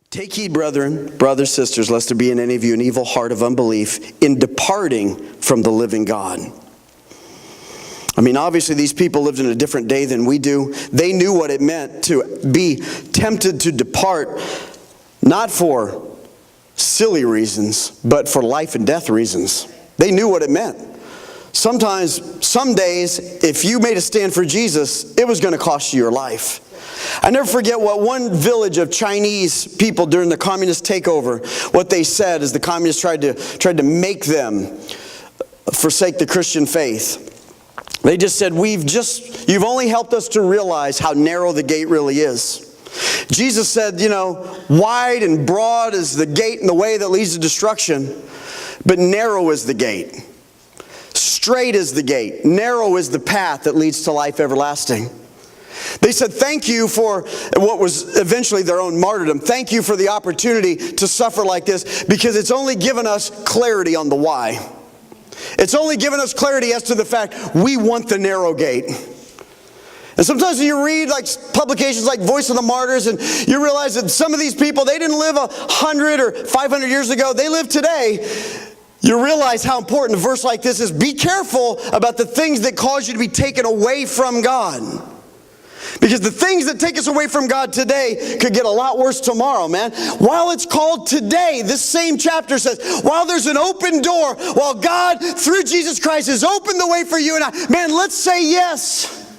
Take heed, brethren, brothers, sisters, lest there be in any of you an evil heart of unbelief in departing from the living God. I mean, obviously these people lived in a different day than we do. They knew what it meant to be tempted to depart, not for silly reasons, but for life and death reasons. They knew what it meant. Sometimes, some days, if you made a stand for Jesus, it was going to cost you your life. I never forget what one village of Chinese people during the communist takeover, what they said as the communists tried to make them forsake the Christian faith. They just said, you've only helped us to realize how narrow the gate really is. Jesus said, wide and broad is the gate and the way that leads to destruction, but narrow is the gate. Straight is the gate. Narrow is the path that leads to life everlasting. They said, thank you for what was eventually their own martyrdom. Thank you for the opportunity to suffer like this, because it's only given us clarity on the why. It's only given us clarity as to the fact we want the narrow gate. And sometimes when you read publications like Voice of the Martyrs, and you realize that some of these people, they didn't live 100 or 500 years ago. They live today. You realize how important a verse like this is. Be careful about the things that cause you to be taken away from God. Because the things that take us away from God today could get a lot worse tomorrow, man. While it's called today, this same chapter says, while there's an open door, while God, through Jesus Christ, has opened the way for you and I, man, let's say yes.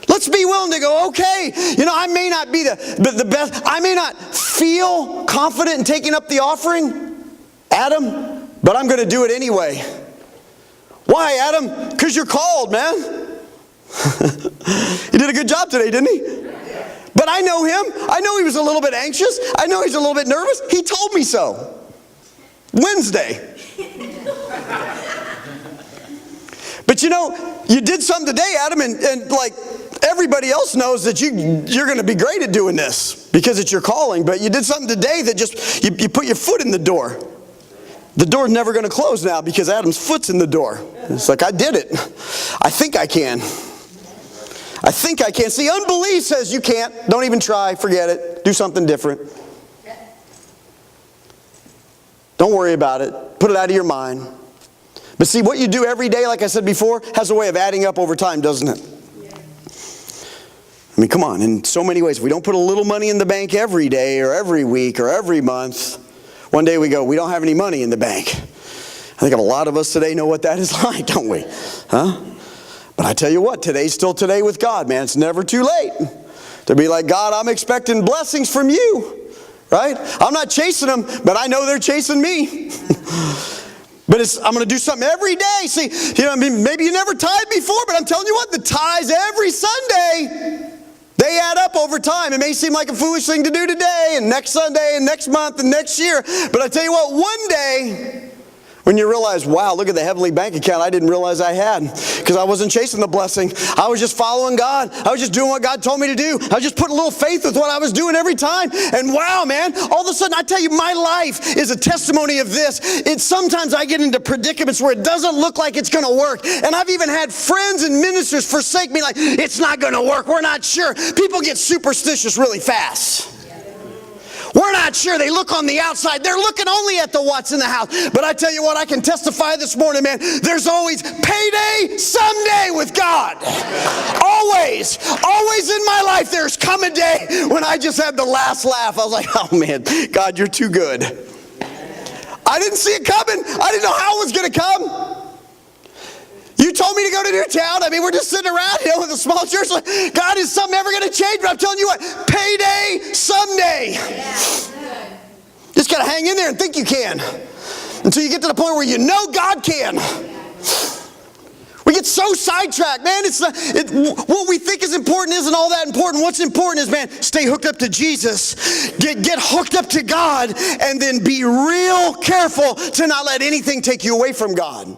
Let's be willing to go, okay, I may not be the best. I may not feel confident in taking up the offering, Adam, but I'm going to do it anyway. Why, Adam? Because you're called, man. He did a good job today, didn't he? But I know him. I know he was a little bit anxious. I know he's a little bit nervous. He told me so. Going But you did something today, Adam, and like everybody else knows that you're going to be great at doing this because it's your calling. But you did something today that just, you put your foot in the door. The door's never going to close now because Adam's foot's in the door. It's like, I did it. I think I can. I think I can. See, unbelief says you can't. Don't even try. Forget it. Do something different. Don't worry about it. Put it out of your mind. But see, what you do every day, like I said before, has a way of adding up over time, doesn't it? I mean, come on. In so many ways, if we don't put a little money in the bank every day or every week or every month, one day we go, we don't have any money in the bank. I think a lot of us today know what that is like, don't we? Huh? But I tell you what, today's still today with God, man. It's never too late to be like, God, I'm expecting blessings from you, right? I'm not chasing them, but I know they're chasing me. But I'm going to do something every day. See, maybe you never tithed before, but I'm telling you what, the tithes every Sunday, they add up over time. It may seem like a foolish thing to do today and next Sunday and next month and next year. But I tell you what, one day, when you realize, wow, look at the heavenly bank account I didn't realize I had because I wasn't chasing the blessing. I was just following God. I was just doing what God told me to do. I was just putting a little faith with what I was doing every time. And wow, man, all of a sudden, I tell you, my life is a testimony of this. Sometimes I get into predicaments where it doesn't look like it's going to work. And I've even had friends and ministers forsake me like, it's not going to work. We're not sure. People get superstitious really fast. We're not sure. They look on the outside. They're looking only at the what's in the house. But I tell you what, I can testify this morning, man. There's always payday someday with God. Always. Always in my life there's come a day when I just had the last laugh. I was like, oh man, God, you're too good. I didn't see it coming. I didn't know how it was going to come. You told me to go to Newtown. I mean, we're just sitting around, with a small church. Like, God, is something ever going to change? But I'm telling you what, payday someday. Just got to hang in there and think you can. Until you get to the point where you know God can. We get so sidetracked, man. What we think is important isn't all that important. What's important is, man, stay hooked up to Jesus. Get hooked up to God. And then be real careful to not let anything take you away from God.